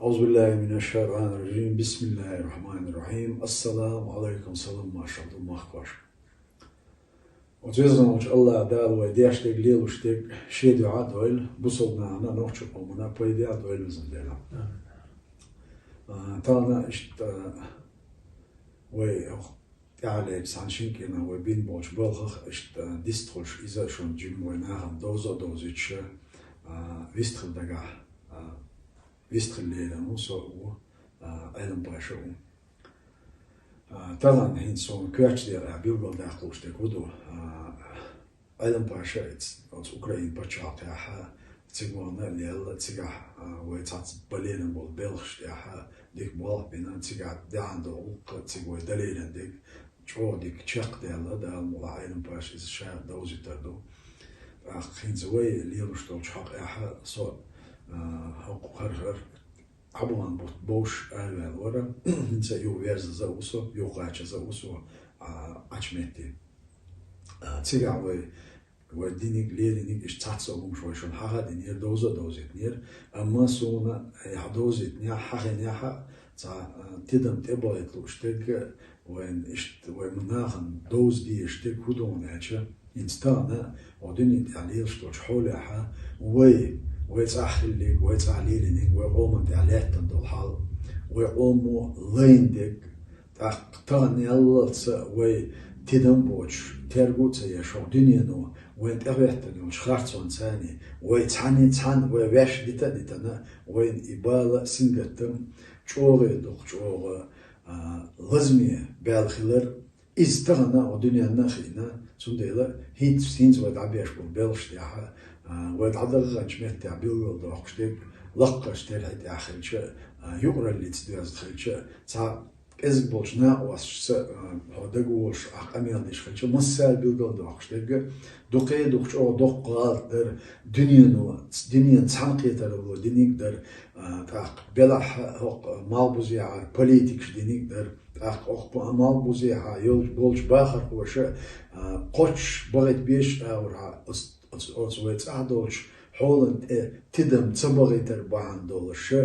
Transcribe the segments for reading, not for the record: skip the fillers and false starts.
Euzubillahimineşşeytanirracim. Bismillahirrahmanirrahim. Assalamu alaikum salam maşallah mahvaş. Отвязано Allah дал во дяштег лелуштег шеду адойл бусолна на ночу помна пойди адойл зандела. Тана ишт وي يعني سانشين كنا وبين بوش بلخ اشت ديستخلش إذا شون جيم وينهم دوزيتش ويستخل دقا ويستخل ليلة موسو أيضا باشو طبعا هين سون كواتش دير بيلغل داخلوش تكودو أيضا باشا اتس أوكراين باشا تاعها تيغوانا ليل تيغا ويتات بلينا بول بلخش تاعها ديك بول بينا تيغا داندو وق تيغوي دليلا ديك جو ديك تشاق ديالا دال مولا أيضا باشا شا دوزي تردو خين زوي ليلوش توش حق احا سو حق خرخر عبوان بوش أهل ورا نسا يو ويرز زوسو يو قاچ زوسو أجمتي تيغا ودينيك ليرينيك إش تاتسو شوي شون حقا دينير دوزيت نير أما سونا يحدوزيت نيا حقا نيا تا تدم تبايت لوشتك وين إشت ومناخن دوز دي إشتك هدون هاتشا إنستانا وديني تعليل شتوش حولها ويتأخلك ويتعليلينك ويقوم تعليتن دول حال ويقوموا ليندك تغني الله وي تدم بوش ترغوت يشو دنيانو وين تغيرتن وشخارتون ثاني ويتعني تان ويواش ديتا وين إبالة سنغتن جوغي دوغ جوغ لازمي بالخلر إزتغنا ودنيانا خينا سنديلا هينز ودعبيش بالبلش تاعها ودعدغ جمعت تاع بيلغل دوغشتك لقش تاعت آخرش يقرا اللي تدوز خلش تا إزبولش ناقوس هدقوش أقاميل ديش خلش مسال بيلغل دوغشتك دوقي دوغش أو دوق در دنيا تسانقية تربو دينيك در تاق بلح مالبوزيع بوليتيكش دينيك در تاق مالبوزيع يولش بولش باخر قوشة قوش بغيت بيش أورها أصوات أعدولش حولن تدم تبغي تربعن دولش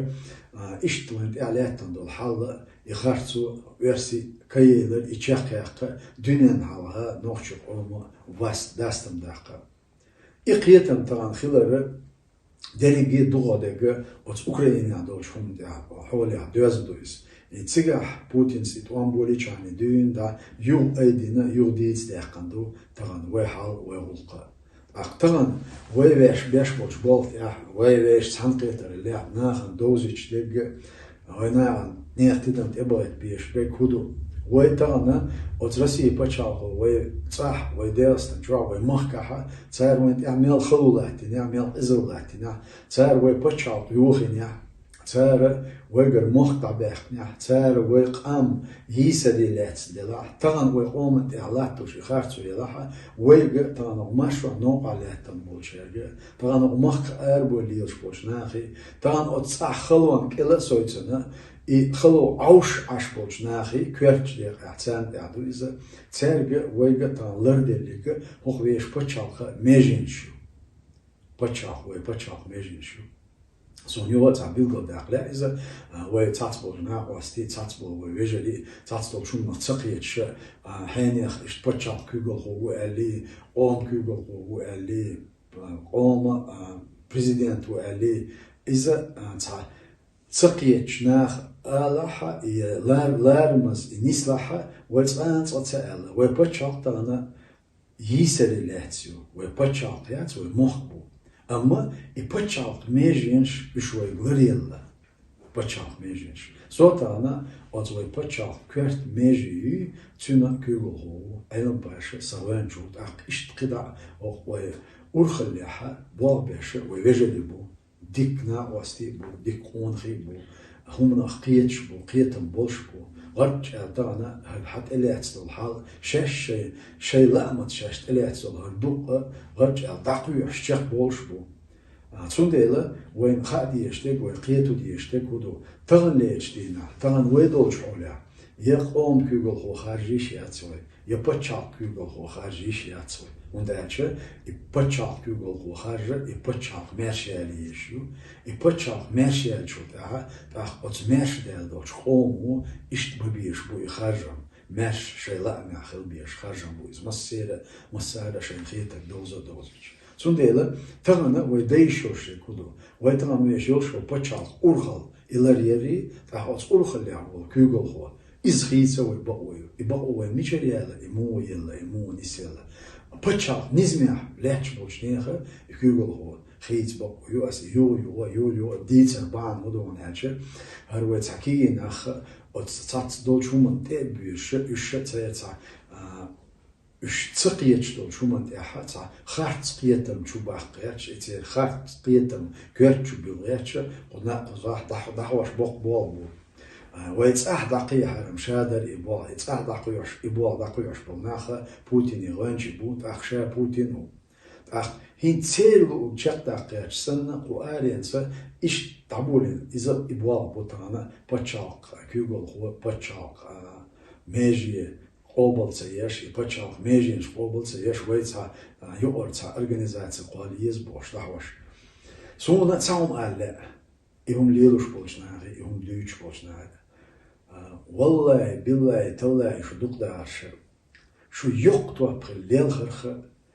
إشتلنت إعلاتن دول حالة يخرجوا ورسي كيلر يشاقيق دنيا حالها نوخش قوم واس داستم داقة إقيتم طبعا خلال دليجي دوغادق أوكرانيا دولش هم حولها دوز تيجح بوتين سيت وامبوليش يعني دين دا يو أيدينا يو ديتس داقندو طبعا وحال وغلقة أقطعن ويش بيش بوش بولت ويش سانقيتر اللي ناخن دوزيش دق ويناعن نيختدم تبغيت بيش بكودو ويتانا أترسي بتشاقو ويصح ويدرس تجوا ويمخكها صار وين تعمل خلولاتي نعمل إزولاتي صار ويبتشاق يوخنيا صار ويجر مخطع بيخنيا صار ويقام يسدي لاتس دلا تان ويقوم تعلاتو شي خارتو يلاها ويجر تان مشروع نوع لاتن بولشيجر تان مخ أربو ليش بوش ناخي تان أتصح خلوان كلا سويتنا خلو عوش عش بولش ناخي كويرتش دير اعتان دعدو إذا تارجع ويجر تان لردليك هو ويش بتشاق ميجينشو بتشاق ميجينشو سونيو تعبيل داخله إذا ويتعتبر ناقوستي تعتبر ويجري تعتبر شو نتقيتش حينيخ إشتبتشاق كيقول هو اللي قوم كيقول هو اللي قوم بريزيدنت هو اللي إذا تقيتش ناخ آلها لارمز نسلها وتأنت أتألا ويبتشاق تانا يسر اللاتيو ويبتشاق يات ويمخبو أما يبتشاق ميجينش بشوي غريلا بتشاق ميجينش صوتا أنا أتوي بتشاق كرت ميجي تنا كيقول هو أيضا باش سوين جود أق إشتقدا أو أرخليها بوابش ويجلبو ديكنا واستي بو ديك أونخي بو هم نخقيتش بو قيتم بولش بو غرج أعطانا حتى اللي أتصل الحال شاش شيء لأمت شاش اللي أتصل هالدقة غرج أعطاقي يحشق بولش بو تسونديلا وين خادي يشتك وين قيتو دي يشتك ودو تغن لي يشتينا تغن ويدولش حولها يقوم كيقول هو خارجيش ياتسوي يبتشاق كيقول هو خارجيش ياتسوي und dache ipachak Google kharja ipachak mershali yeshu ipachak mershal chuta ach ots mershal do chomu ist babish bu kharja mersh shela ma khil bish kharja bu iz masada shen khitak dozo dozich Sundela tagna we deishosh kudo we tagna we shosh pachak urkhal ilarieri ta ots urkhal ya Google kho iz khitsa we baoy micheriala imo yella imo nisela pachak nizmia lech bochneche Google kho khits baoy as yo ditser ban modon hache har we tsaki nach ots tsats do chuman te büsche üsche tsa üsh tsqiyet do chuman te hatsa khart tsqiyetam chubaqyach etse khart tsqiyetam gert chubilach qona qah dahwash boqbo ويتس أحد حرم شادر إبوا يتس أحد قيوش إبوا قيوش بالناخة بوتين يغنش بوت أخشى بوتين أخ هين تسيلو جت دقيقة سنة وآرينسا إيش تعبولين إذا إبوا بوتانا بتشاق كيقول هو بتشاق ماجي قبل سياش بتشاق ماجي إيش قبل سياش ويتسا يقرصا أورجانيزاتي قاليز بوش دعوش سونا تساوم على إهم ليلوش بولشناغي إهم ليوش بولشناغي والله بالله تالله شو دقدارش شو يقطع بخليل خرخ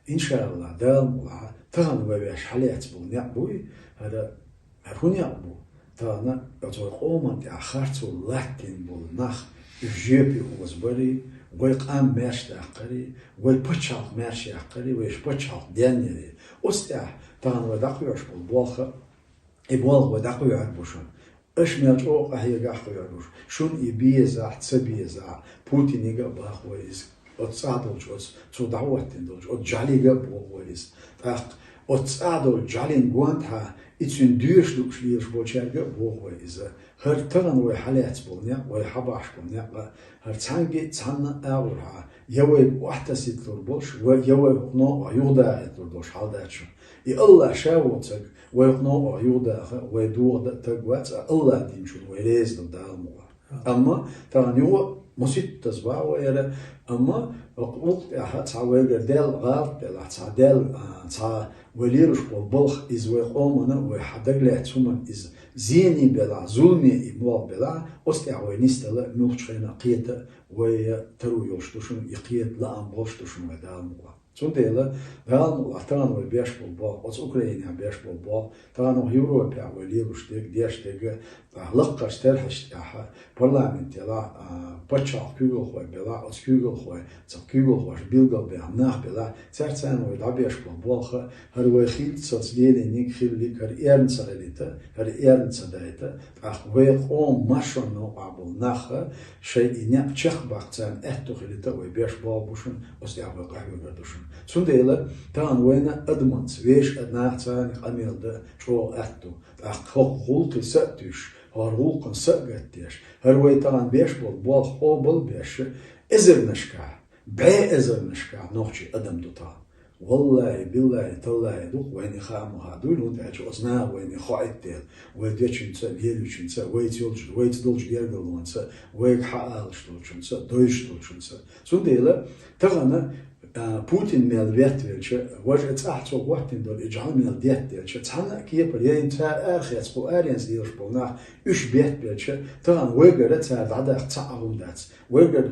إن شاء الله دام ولا تغن وبيش حليت بالنعبوي هذا هرون يعبو تانا أتوقع قوما تأخرتو لكن بالنخ يجيبي وزبري ويقام ماشي أقري ويبتشاق ماشي أقري ويش بتشاق ديانيري أستاح تغن ودقيوش بالبوخ إبوال ودقيو عربوشون إيش ميلجو أهي قاحو يعربوش شون يبيزا تسبيزا بوتين يقا باخويز أتصادلج أتصدعواتين دولج أتجالي قبوهويز أتصادل جالين قوانتها إتسين ديوش لوكش ليش بوشار قبوهويز هر تغن ويحاليات بولنيا ويحباش بولنيا هر تانجي تانا أورها يوي واحدة سيتلور بولش ويوي نوع يودا يتلور بولش حالداتشو الله شاوتك ويقنوا يودا ويدور تقوات الله دينشون ويريز دالموا أما تانيو مسيت تزبع ويرى أما وقت أحد سوير دال غاب دال دال تا وليرش بالبلخ إز ويقومنا ويحدق له ثم إز زيني بلا ظلمي إبواب بلا أستعوي نستلا ملخشينا قيته ويترو يوشتوشون يقيت لا أمبوشتوشون ودالموا Zundela, Velnu, Tano biex بالبا، أس أوكرانيا بiex بالبا، تانو يوروبيا وليروشتك ديشتك، لقش ترحش تاعها، برلمانت يلا، بتشاق كيغل خوي بلا، أس كيغل خوي، كيغل خوي بيلقى بعناه بلا، ترتانو يلا بiex بالبا، هروي خيل تصليني نيك خيل ليك هريرن ساليتا، هريرن سدايتا، أخوي قوم ماشونو قبل نخ، شيء نيا تشخ بقتان أهتو خليتا وبiex بالبوشن، أس يعبق قهوة بدوشن. Zundela, dan wena admans, wees adnaartsan, amelde, zo etto, ach hulke settush, haar hulken setgettish, her weitan weesbol, bol hobel beesje, izernishka, bij izernishka, nochtje adam dotaan. والله بالله تالله دوق وين خام هادول وانت أصنع وين خايتل ويديش بيلوش ويتيولج ويتدولج يرجعون ويك حالش دولش دويش دولش سنديلا تغنى بوتين مال فيرتوالش وجدت أحسن وقت دول إجعال من الديتالش تحنا كيف ريان تا آخر سبو آريانس ديرش بونا إيش بيتالش تغنى ويجرت تا بعد تعاون دات ويجر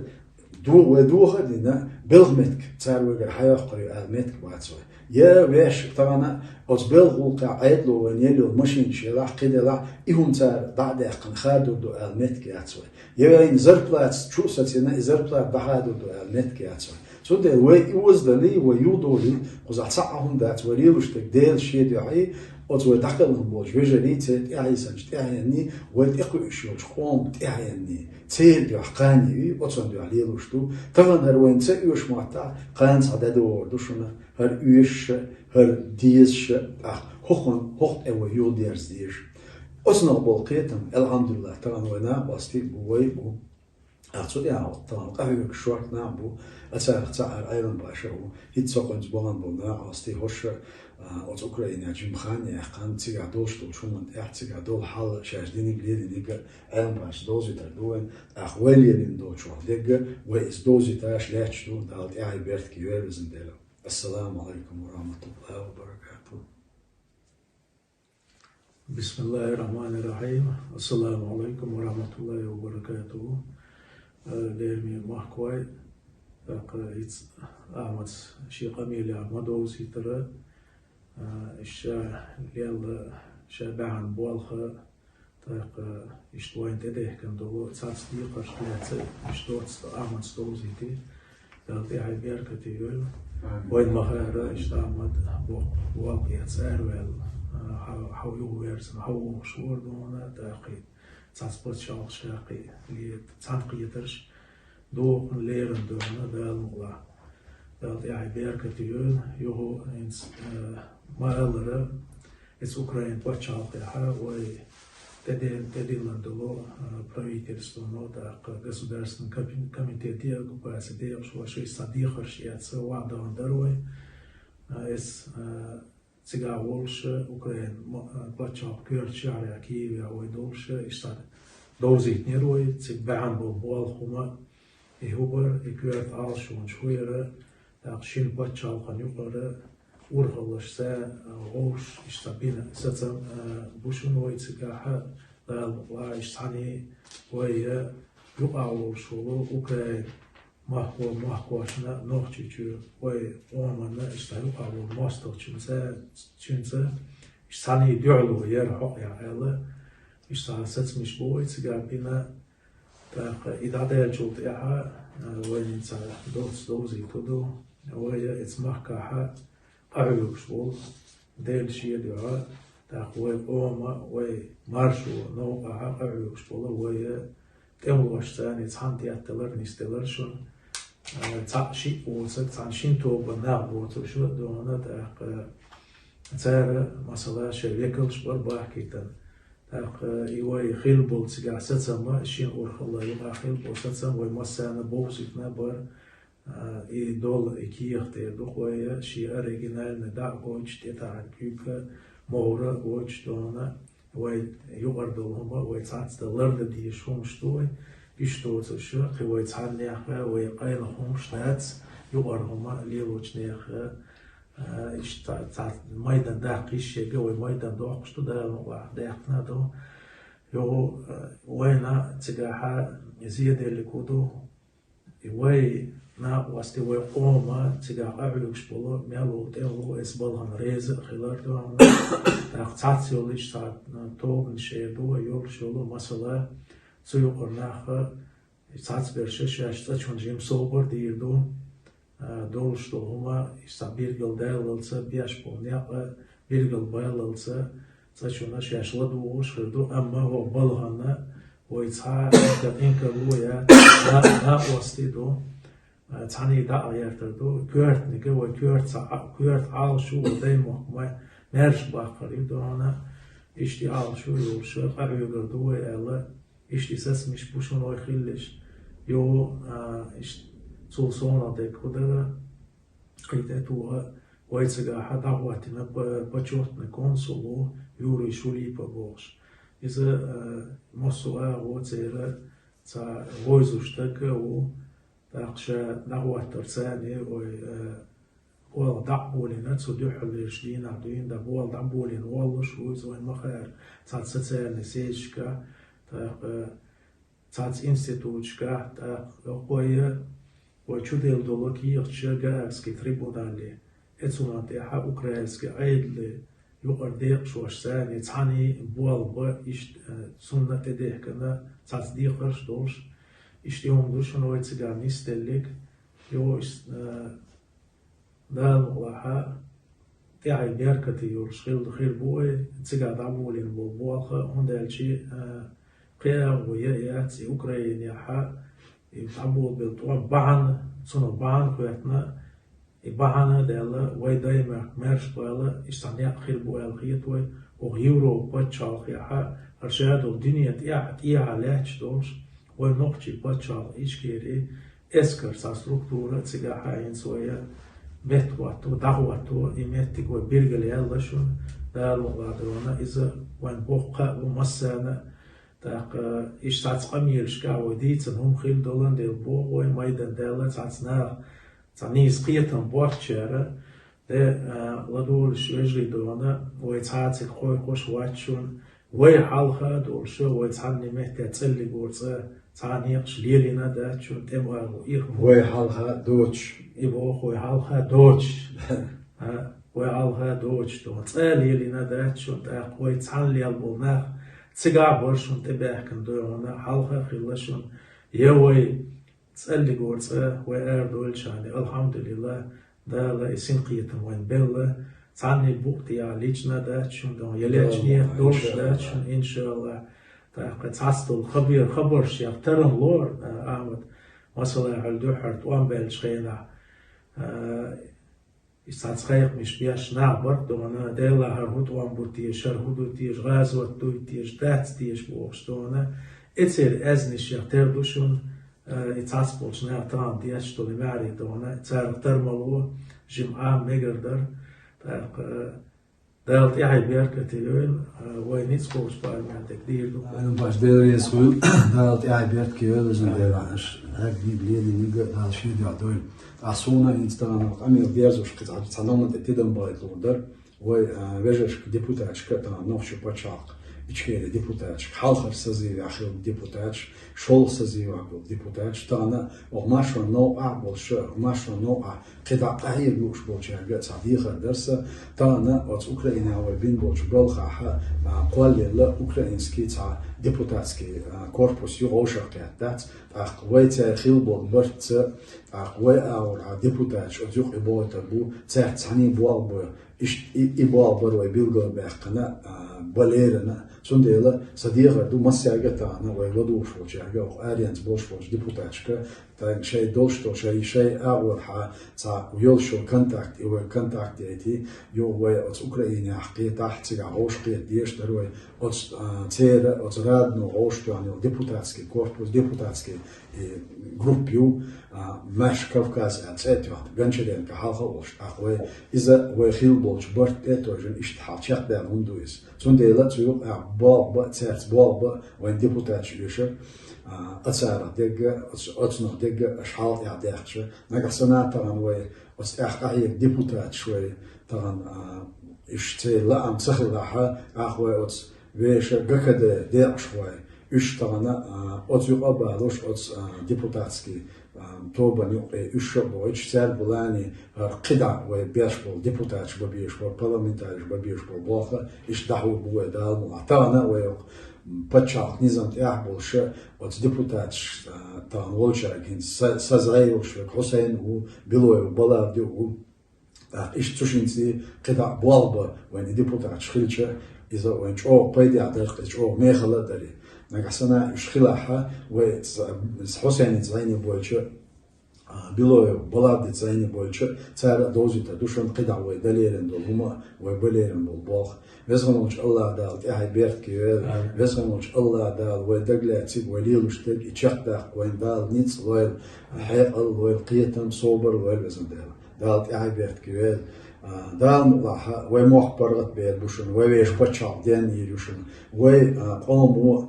دو خدينا بلغمتك تار ويجر حياة قرية المتك واتسوي يا ويش طبعا أص بلغ قاعد له ونيلو ماشين شيء قيد لا إهم تار بعد يقن خادو دو المتك ياتسوي يا إن زربلات شو ستينا زربلات بعد دو المتك ياتسوي so de way was the li way you do it was at sa'ahum that were you shtek del shey dai ot we dakal bol jwejerit ay sanj tayani we tiqu shol khom tayani tsel bi qani ot son ali rushtu tavan her wen se ush mata qan sadad do shuna her ush her dies hoch ewe you ders dir osno bol qitam alhamdulillah tavan wana basti boy bu أعتقد طبعا قهوة كشوارت نعبو أتساعر أيضا باشرو هيتساقن زبان بونا أستي هوش أت أوكرانيا جمخاني أخان تيجا دوش دول شو من تيجا دول حال شاجديني بليدي نيجا أيضا باش دوزي تردوين أخوالي لين دول شو ليجا وإس دوزي تاش لاتش دول دالت أعي بيرت كيوير زندلا السلام عليكم ورحمة الله وبركاته. بسم الله الرحمن الرحيم. السلام عليكم ورحمة الله وبركاته. Dermi mahkoy tak it's Ahmad Sheikh Amili Ahmado sitara isha lial shaban bolha tak ishtwain tedeh kan do tsats di qashtiat ishtot Ahmad stoziti dalti hayber katiyul وين ما خير اشتعمد واقع سعر حو يوهرس حو شور دونا تاقي تاسبوت شاق شاقي اللي تانقي ترش دو ليرن دونا دال مغلا دال يعني بيرك تيول يهو انس ما ألرا اس أوكرين بتشاق يها وي تدين دلو правительство но так государственный комитет государственный что шесть садихаш я целая дорой es cigar волше Украин бачап кирчаря Киеве ой долше истад дозит нерой циг бан бол хума и хубер и кирт алшун шуера так шин бачап ханюкара урхалашса гош истабина сатам бушуной цигаха дал лаиштани وهي يقعوا شغل أوكران محكوشنا نوختيجو وهي ومنا يقعوا ماستر تشنزا يستاني دعلو يرحق يا علا يستان ستمش بوي تجابينا تاق إدادة جلد ياها وين ينسى دوزي تدو وهي اتمحكاها قعلو شغل ديل شيء دعا تاق وهي أوما وهي مارشو نوقعها قعلو شغل وهي تمواشتاني تانتي أتلر نستلر شون تاشي وصل تانشين توبا نابوتو شو دونا تاق تار مثلا شريكل شبر باحكيتن تاق يوي خيلبول تجا ستسما شين أورخلا يما خيلبول ستسما ويمسانا بوزيتنا بر دول كيختي دوخويا شي أريجينال ندا غوش تاع كيكا مورا غوش دونا وي يقردلهما وي تاتستلرد دي شومشتوي بيشتوت شو خوي تانيخا وي قايلهم شتات يقرهما ليلوچنيخا اشتا مايدان داقيش يجا وي مايدان دوقشتو دا داقنا دو يو وينا تجاها زيادة لكودو وي نا واستي وي قوما تجاها عبلوكش بولو ميالو تيلو اسبالهن ريز خلال دوام تاقتاتيوليش تاق توبن شيدو يول شولو مثلا سيقرناخا تاتبرشة شاشتا چون جيم صوبر ديردو دولشتو هما استا بيرگل دايللسا بياش بولنياقا بيرگل بايللسا تاچونا شاشلا دوغوش خردو اما هو بالهانا ويتها انكا لويا نا وستي دو تاني دا ايرتردو كورت نيكا وكورت عالشو ودايمو مرش باقري دونا اشتي عالشو يولشو قريقردو ويالا اشتي سسمش بوشون ويخيلش يو صوصونا ديكودر قيتاتوها ويتسقاها دعواتنا بجوتنا كونسولو يوري شولي بغوش إذا مصوها وتيرا تا غويزوشتك و تاقشا دعوات ترساني وال دعبولين تسودوحلش دين عدوين دعوال دعبولين والش ويزوين مخير تاق ساتسالي سيشكا تاق انستيتوشكا تاق قوية وچوديل دولوكي يخشا ارسكي تريبونالي اتسوناتيها اوكراينسكي عيدلي يقرديق شواشتاني تاني بوال با اشت سنة تديه كنا تصديقش دوش اشتيهم دوشن ويتسقا نيستلك يو دال مغلاحا تاعي بيركتي يورشغيل دخيل بوي تسقا دعبولين بوالخا هندالشي قيا ويأتي أوكراين يحا يتعبول بالطوع بعن صنع بعن كويتنا بعنا دالا وي دايما مرش بالا استعنيا خيل بوال خيطوي وغيورو باتشال يحا أرشاد الدنيا تيا لاتش دوش وي نقشي باتشال إشكيري اسكر سا ستركتورة تسيقاها ينسويا متواتو دعواتو إمتك وبرغل يالشون دالو غادرونا إذا وين بوقا ومسانا تاق إش تاتقميرشكا وديتن هم خيل دولان ديل بوغ وي مايدن دالا تاتناغ تعنيس قيتم بوارتشارة ده لدول شويجري دونا ويتعاتك خوي خوش واتشون ويحالها دول شو ويتعني مهتا تسلي قورصة تعنيقش ليلنا دا شون تبغى إيرهم ويحالها دوتش إبغى خوي حالها دوتش ويحالها دوتش دون تسالي لنا دا شون تا خوي تعني البولناخ تسقع برشون تبعه كندونا حالها خلاشون يوي تسألي قورصة ويردول شاني الحمد لله دا لا يسين قيتم وين بلا تعني بوقتي عليجنا دا شون دون يليجني دوش دا شون إن شاء الله تا قد تعستل خبر شيخ ترم لور أحمد مثلا على دوحر توان بالشخينا يستعصيق مش بياش نعبر دونا ديلا هرهود وان بوتيش هرهودو تيش غازوة تيش دات تيش بوغش دونا اتسير ازني شيخ تردوشون يتعصبوش نا تران دياش تولي معري دونا تار ترملو جمعة ميقردر دالت يحي بيركة يقول وينيت سبوش بارمان تقدير أنا باش دير يسوي دالت يحي بيركة يقول زين دير عش هاك دي بليدي نيجا دال شيء دعوين عصونا إنستغرام أمير بيرزوش قطعة تسلمنا تتدم بايت لودر ويجش ديبوتاش كتنا نوخش باتشاق إشكال ديبوتاش حالخر سزي أخير ديبوتاش شول سزي وعقل ديبوتاش تانا وماشوا نوع بالشر ماشوا نوع قطع أهير يوش بوجه صديقة درسة تانا وات أوكرانيا وبين بوج بالخا قال لا أوكرانيسكي تاع ديبوتاتسكي كوربوس يوش قيادات قوي تاع خيل بول برت قوي أو ديبوتاش أديوك إبوه تبو تاع تاني بوال إبوال برو بيلغو بحقنا باليرنا سنديلا صديقة دو مسياجة تاعنا ويلدو شوجاجة وآريانز بوش ديبوتاتشكا تاع شيء دوشتو شيء أول حا تاع ويلشو كونتاكت إيوه كونتاكت يأتي يو وي أتس أوكرانيا حقي تحت تيجا عوش قيا ديش دروي أتس تيرا أتس رادنو عوش يعني ديبوتاتسكي كوربوس ديبوتاتسكي جروبيو ماش كافكاز أتسات واحد جنشدين كحالها وش أخوي إذا ويخيل بولش برت إتوجن إشتحال شيخ ده مندويس سنديلا تيو بال تسات بال وين ديبوتاتش يشر أتسارة دقة أتسنو دقة أشحال يعديخش نقع سنة طبعا وي أحيك ديبوتات شوي طبعا إشتي لا أم سخل لها أخوي أتس ويش قكده ديع شوي إش طبعا أتس يقبل دوش أتس ديبوتاتسكي توبا نيوقي إشبو إش سال بلاني قدع وبيشبو ديبوتاتش ببيشبو برلمنتاريش ببيشبو بوخة إش دحو بوي دال معطانا ويوق بتشاق نظام تأحبل شيء وتديبوتاتش تان والشاكين سازغيوش حسين هو بلوي وبلاد هو إيش تشينتي قطع بالبا وين ديبوتاتش خلشة إذا وين شو بيدي عتاق شو ميخلا دري نقصنا إيش خلاها وحسين تزيني بولشة بلوي بلاد تزيني بولشة ترى دوزي تدوشن قطع ودليلن دولهما وبليرن بالباخ ويزغنوش الله دال تأهي بيرت كيوال ويزغنوش الله دال ويدقلا تيب وليلوشتك يتشقدق وين دال نيتس ويل حيق ويل قيتم صوبر ويل وزن دال تأهي بيرت كيوال دال ملاحة ويموح برغت بير بوشن ويش بتشاق دين يروشن وقومو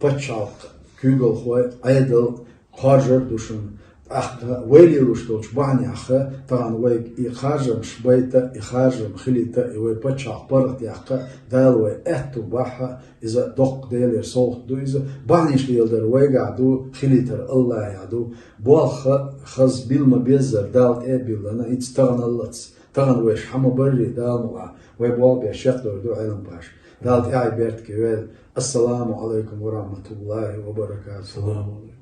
بتشاق كيوغل خوي عيدل خارجر دوشن ويلي روشتوش بعني أخا طبعا ويك يخارجم شبيتا يخارجم خليتا وي بتشاق برغت يحقا دال وي احتو باحا إذا دق ديل يرسوخ دو إذا بعنيش ليلدر ويقعدو خليتر الله يعدو بوالخا خز بيلما بيزر دال بيلنا يتستغنى اللتس تغن ويش حمو بري دال مقع ويبوال بيشيق دو علم باش دال بيرت كيوال السلام عليكم ورحمة الله وبركاته. السلام عليكم.